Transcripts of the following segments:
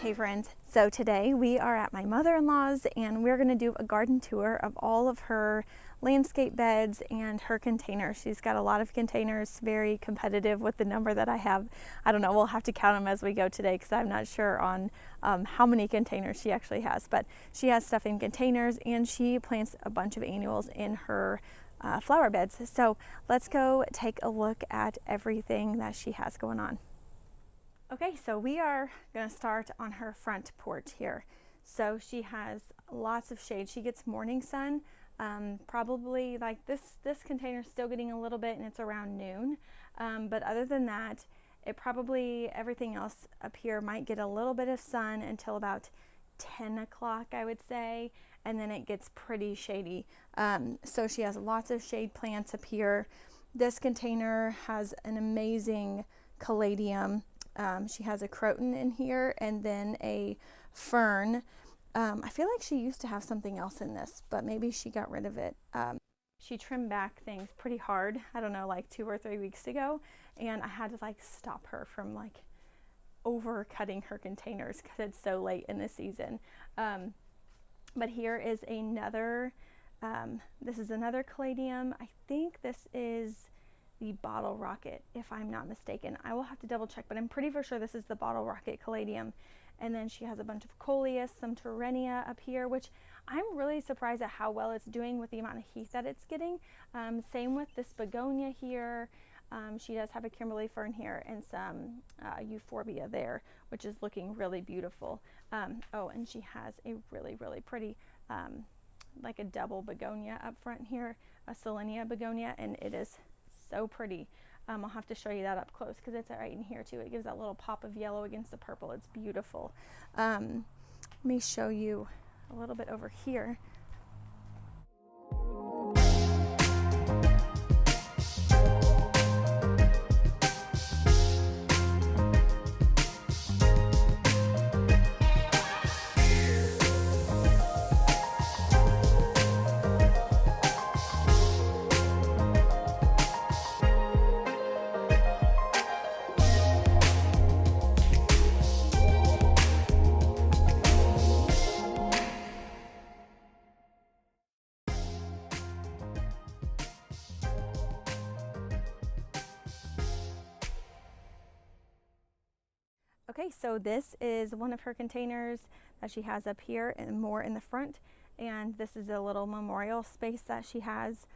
Hey friends, so today we are at my mother-in-law's and we're going to do a garden tour of all of her landscape beds and her containers. She's got a lot of containers, very competitive with the number that I have. I don't know, we'll have to count them as we go today because I'm not sure on how many containers she actually has, but she has stuff in containers and she plants a bunch of annuals in her flower beds. So let's go take a look at everything that she has going on. Okay, so we are going to start on her front porch here. So she has lots of shade. She gets morning sun, probably like this container is still getting a little bit and it's around noon. But other than that, everything else up here might get a little bit of sun until about 10 o'clock, I would say, and then it gets pretty shady. So she has lots of shade plants up here. This container has an amazing caladium. She has a croton in here and then a fern. I feel like she used to have something else in this, but maybe she got rid of it. She trimmed back things pretty hard, I don't know, like 2 or 3 weeks ago, and I had to like stop her from like over cutting her containers because it's so late in the season. But here is another, this is another caladium. I think this is the bottle rocket, if I'm not mistaken. I will have to double check, but I'm pretty for sure this is the bottle rocket caladium. And then she has a bunch of coleus, some Terrenia up here, which I'm really surprised at how well it's doing with the amount of heat that it's getting. Same with this begonia here. She does have a Kimberly fern here and some euphorbia there, which is looking really beautiful. Oh, and she has a really, really pretty, like a double begonia up front here, a Selenia begonia, and it is so pretty. I'll have to show you that up close because it's right in here too. It gives that little pop of yellow against the purple. It's beautiful. Let me show you a little bit over here. Okay, so this is one of her containers that she has up here and more in the front. And this is a little memorial space that she has.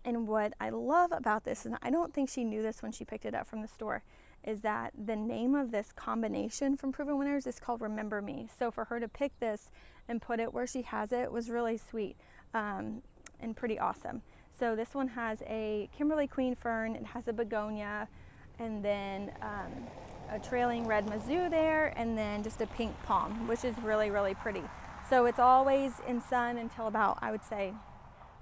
And what I love about this, and I don't think she knew this when she picked it up from the store, is that the name of this combination from Proven Winners is called Remember Me. So for her to pick this and put it where she has it was really sweet and pretty awesome. So this one has a Kimberly Queen Fern, it has a begonia, and then a trailing red mazu there, and then just a pink palm, which is really, really pretty. So it's always in sun until about, I would say,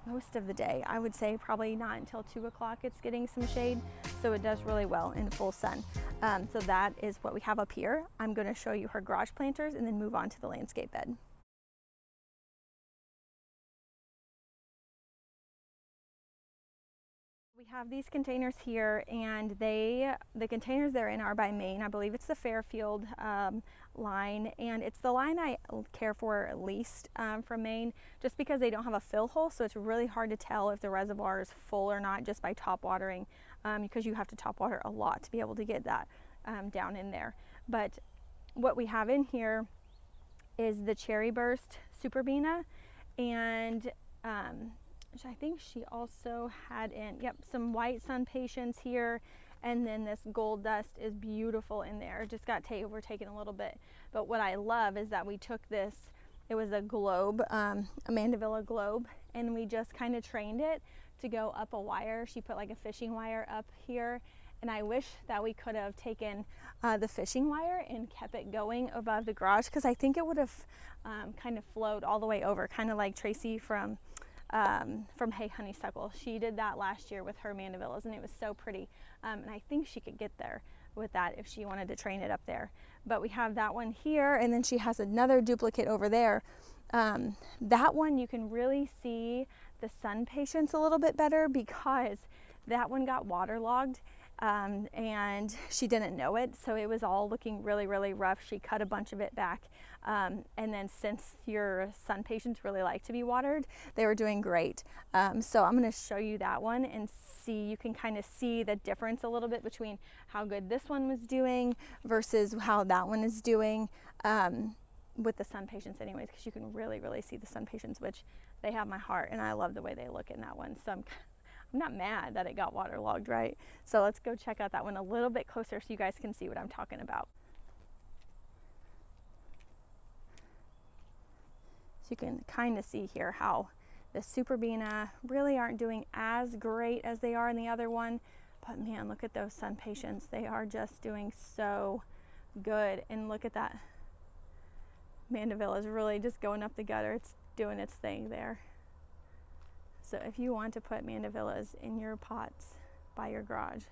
most of the day. I would say probably not until 2 o'clock it's getting some shade, so it does really well in full sun. So that is what we have up here. I'm going to show you her garage planters and then move on to the landscape bed. We have these containers here, and the containers they're in are by Maine. I believe it's the Fairfield line, and it's the line I care for least from Maine, just because they don't have a fill hole, so it's really hard to tell if the reservoir is full or not just by top watering, because you have to top water a lot to be able to get that down in there. But what we have in here is the Cherry Burst Superbena, and which I think she also had in, yep, some white sun patience here, and then this gold dust is beautiful in there. It just got overtaken a little bit. But what I love is that we took this, it was a globe, a Mandevilla globe, and we just kind of trained it to go up a wire. She put like a fishing wire up here, and I wish that we could have taken the fishing wire and kept it going above the garage, because I think it would have kind of flowed all the way over, kind of like Tracy from Hey Honeysuckle. She did that last year with her Mandevillas, and it was so pretty. And I think she could get there with that if she wanted to train it up there. But we have that one here, and then she has another duplicate over there. That one you can really see the sun patience a little bit better because that one got waterlogged and she didn't know it, so it was all looking really, really rough. She cut a bunch of it back, and then since your sun patients really like to be watered, they were doing great. So I'm going to show you that one and see, you can kind of see the difference a little bit between how good this one was doing versus how that one is doing with the sun patients anyways, because you can really, really see the sun patients, which they have my heart, and I love the way they look in that one. So I'm not mad that it got waterlogged, right? So let's go check out that one a little bit closer so you guys can see what I'm talking about. So you can kind of see here how the Superbena really aren't doing as great as they are in the other one. But man, look at those sun patients. They are just doing so good. And look at that. Mandevilla is really just going up the gutter. It's doing its thing there. So if you want to put mandevillas in your pots by your garage,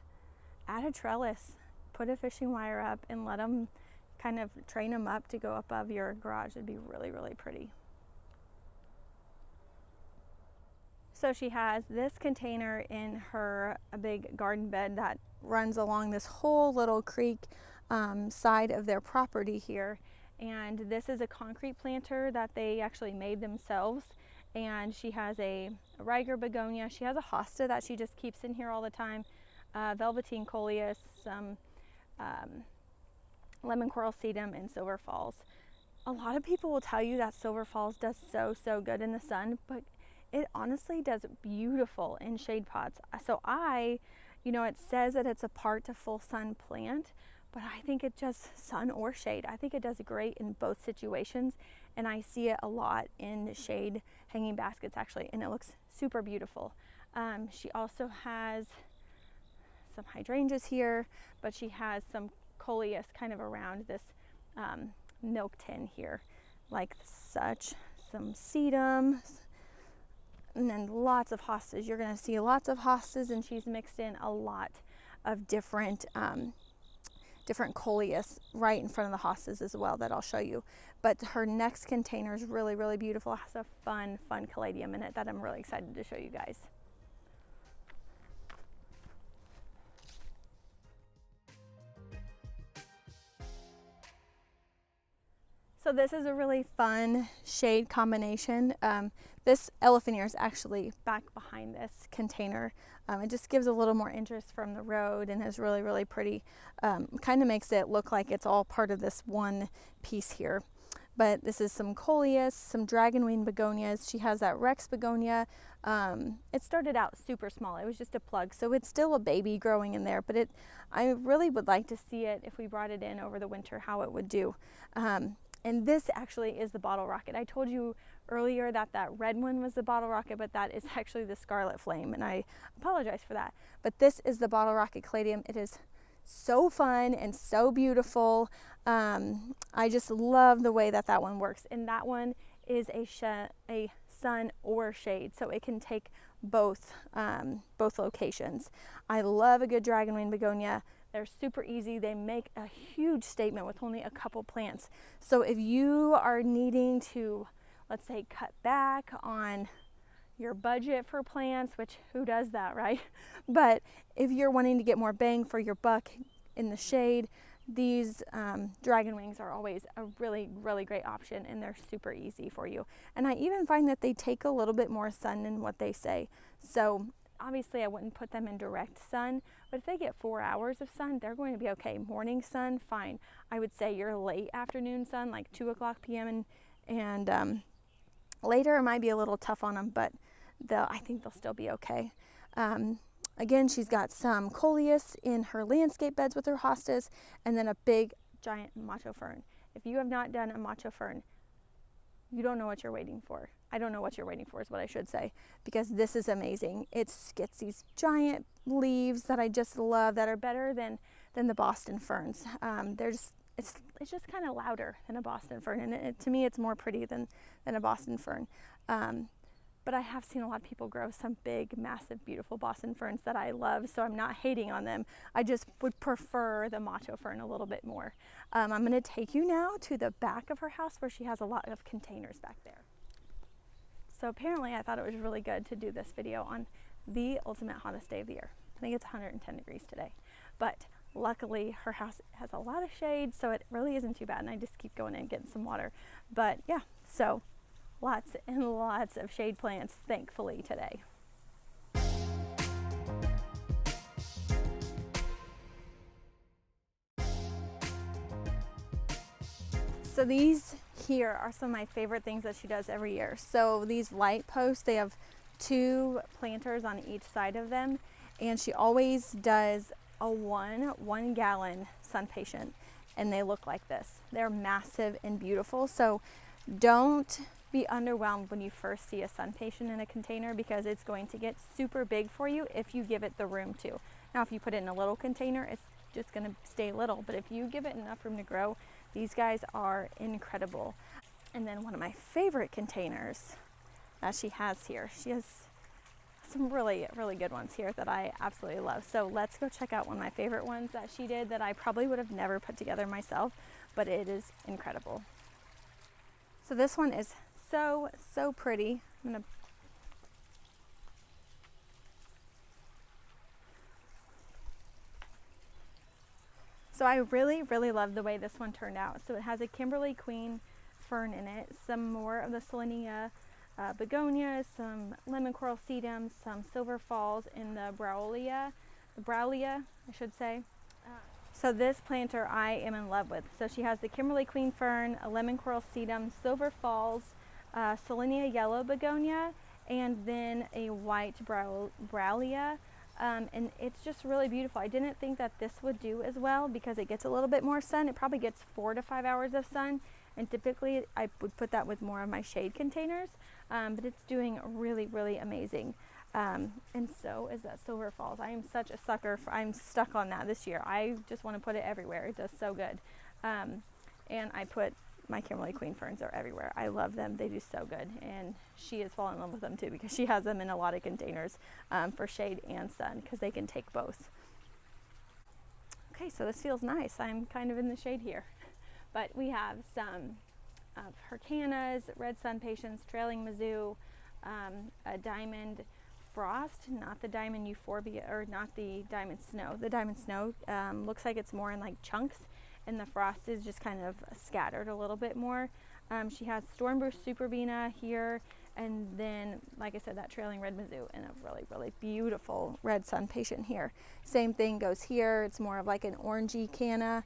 add a trellis, put a fishing wire up, and let them kind of train them up to go above your garage. It'd be really, really pretty. So she has this container in her a big garden bed that runs along this whole little creek side of their property here. And this is a concrete planter that they actually made themselves. And she has a Riger begonia. She has a hosta that she just keeps in here all the time. Velveteen coleus, some lemon coral sedum, and silver falls. A lot of people will tell you that silver falls does so good in the sun, but it honestly does beautiful in shade pots. So it says that it's a part to full sun plant, but I think it just sun or shade. I think it does great in both situations, and I see it a lot in shade hanging baskets actually, and it looks super beautiful. She also has some hydrangeas here, but she has some coleus kind of around this milk tin here, like such, some sedum, and then lots of hostas. You're going to see lots of hostas, and she's mixed in a lot of different coleus right in front of the hostas as well that I'll show you. But her next container is really, really beautiful. It has a fun caladium in it that I'm really excited to show you guys. So this is a really fun shade combination. This elephant ear is actually back behind this container. It just gives a little more interest from the road and is really, really pretty. Kind of makes it look like it's all part of this one piece here. But this is some coleus, some dragonwing begonias. She has that Rex begonia. It started out super small. It was just a plug, so it's still a baby growing in there. But I really would like to see it if we brought it in over the winter, how it would do. And this actually is the bottle rocket. I told you earlier that red one was the bottle rocket, but that is actually the scarlet flame, and I apologize for that. But this is the bottle rocket caladium. It is so fun and so beautiful. I just love the way that one works, and that one is a sun or shade, so it can take both locations. I love a good dragonwing begonia. They're super easy. They make a huge statement with only a couple plants. So if you are needing to, let's say, cut back on your budget for plants, which who does that, right? But if you're wanting to get more bang for your buck in the shade, these dragon wings are always a really, really great option, and they're super easy for you. And I even find that they take a little bit more sun than what they say. So obviously I wouldn't put them in direct sun, but if they get 4 hours of sun, they're going to be okay. Morning sun, fine. I would say your late afternoon sun, like 2:00 p.m. and later, it might be a little tough on them, but I think they'll still be okay. Again, she's got some coleus in her landscape beds with her hostas, and then a big giant macho fern. If you have not done a macho fern, you don't know what you're waiting for. I don't know what you're waiting for is what I should say, because this is amazing. It gets these giant leaves that I just love, that are better than the Boston ferns. It's just kind of louder than a Boston fern, and to me it's more pretty than a Boston fern. But I have seen a lot of people grow some big, massive, beautiful Boston ferns that I love, so I'm not hating on them. I just would prefer the macho fern a little bit more. I'm going to take you now to the back of her house where she has a lot of containers back there. So apparently I thought it was really good to do this video on the ultimate hottest day of the year. I think it's 110 degrees today. but luckily her house has a lot of shade, so it really isn't too bad, and I just keep going in and getting some water. But yeah, so lots and lots of shade plants, thankfully, today. So these here are some of my favorite things that she does every year. So these light posts, they have 2 planters on each side of them, and she always does a 1 gallon sun patient, and they look like this. They're massive and beautiful. So don't be underwhelmed when you first see a sun patient in a container, because it's going to get super big for you if you give it the room to. Now, if you put it in a little container, it's just going to stay little, but if you give it enough room to grow, these guys are incredible. And then one of my favorite containers that she has here, she has some really good ones here that I absolutely love. So let's go check out one of my favorite ones that she did that I probably would have never put together myself, but it is incredible. So this one is so pretty. So I really love the way this one turned out. So it has a Kimberly Queen fern in it, some more of the Solenia begonias, some lemon coral sedums, some silver falls, and the Browlia, I should say. So this planter I am in love with. So she has the Kimberly Queen fern, a lemon coral sedum, silver falls, Solenia yellow begonia, and then a white Browlia. And it's just really beautiful. I didn't think that this would do as well because it gets a little bit more sun. It probably gets 4 to 5 hours of sun, and typically I would put that with more of my shade containers, but it's doing really amazing. And so is that silver falls. I am such a sucker I'm stuck on that this year. I just want to put it everywhere. It does so good. And I put my Kimberly Queen ferns are everywhere. I love them. They do so good. And she has fallen in love with them too, because she has them in a lot of containers for shade and sun, because they can take both. Okay, so this feels nice. I'm kind of in the shade here. But we have some of her cannas, red sun patience, trailing Mizzou, a diamond frost, not the diamond euphorbia, or not the diamond snow. The diamond snow looks like it's more in like chunks, and the frost is just kind of scattered a little bit more. She has Stormbrew Superbina here, and then, like I said, that trailing red Mizzou, and a really beautiful red sun patient here. Same thing goes here. It's more of like an orangey canna.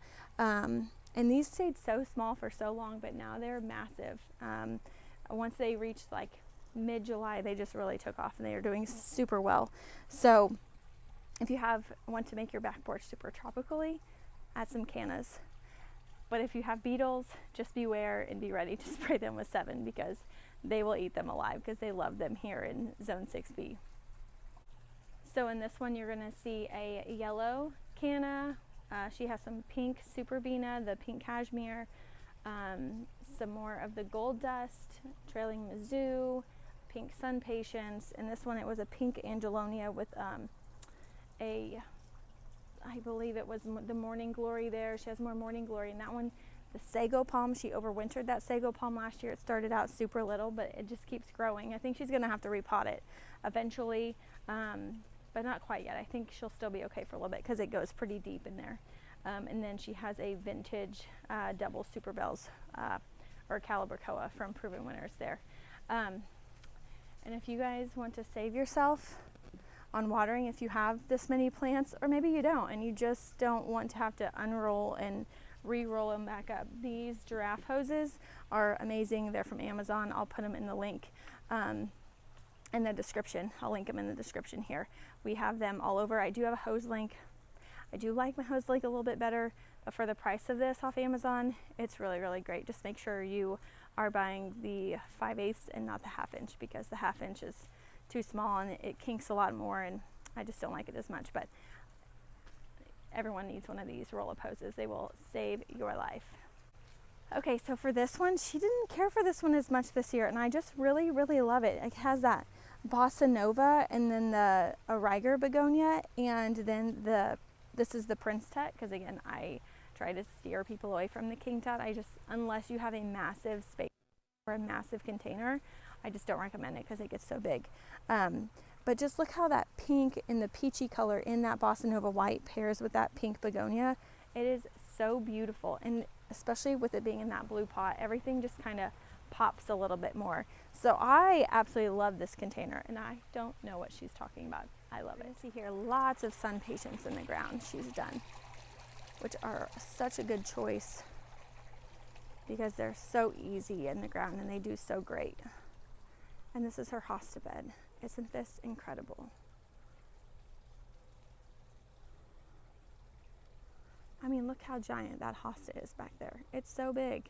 And these stayed so small for so long, but now they're massive. Once they reached like mid-July, they just really took off, and they are doing super well. So if you want to make your back porch super tropically, add some cannas. But if you have beetles, just beware and be ready to spray them with 7, because they will eat them alive, because they love them here in Zone 6B. So in this one, you're going to see a yellow canna. She has some pink Superbina, the pink cashmere, some more of the gold dust, trailing Mizzou, pink sun patience. In this one, it was a pink Angelonia with I believe it was the morning glory there. She has more morning glory in that one. The sago palm, she overwintered that sago palm last year. It started out super little, but it just keeps growing. I think she's going to have to repot it eventually, but not quite yet. I think she'll still be okay for a little bit, because it goes pretty deep in there. And then she has a vintage double super bells or calibrachoa from Proven Winners there. And if you guys want to save yourself on watering, if you have this many plants, or maybe you don't, and you just don't want to have to unroll and re-roll them back up, these giraffe hoses are amazing. They're from Amazon. I'll put them in the link in the description. I'll link them in the description here. We have them all over. I do have a hose link. I do like my hose link a little bit better, but for the price of this off Amazon, it's really great. Just make sure you are buying the 5/8 and not the 1/2 inch, because the 1/2 inch is too small and it kinks a lot more, and I just don't like it as much. But everyone needs one of these roll-up hoses. They will save your life. Okay, so for this one, she didn't care for this one as much this year, and I just really love it. It has that Bossa Nova, and then the Riger begonia, and then this is the Prince Tut, because again, I try to steer people away from the King Tut. Unless you have a massive space or a massive container, I just don't recommend it, because it gets so big. But just look how that pink and the peachy color in that Bossa Nova white pairs with that pink begonia. It is so beautiful, and especially with it being in that blue pot, everything just kind of pops a little bit more. So I absolutely love this container, and I don't know what she's talking about. I love it. See here, lots of sun patience in the ground she's done, which are such a good choice because they're so easy in the ground and they do so great. And this is her hosta bed. Isn't this incredible? I mean, look how giant that hosta is back there. It's so big.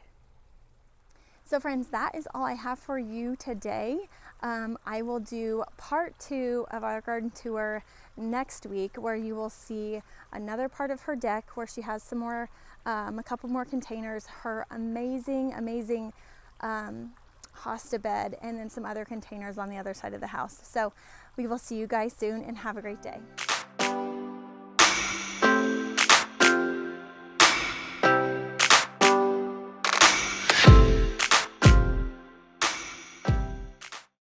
So friends, that is all I have for you today. I will do part 2 of our garden tour next week, where you will see another part of her deck where she has some more, a couple more containers, her amazing hosta bed, and then some other containers on the other side of the house. So we will see you guys soon, and have a great day.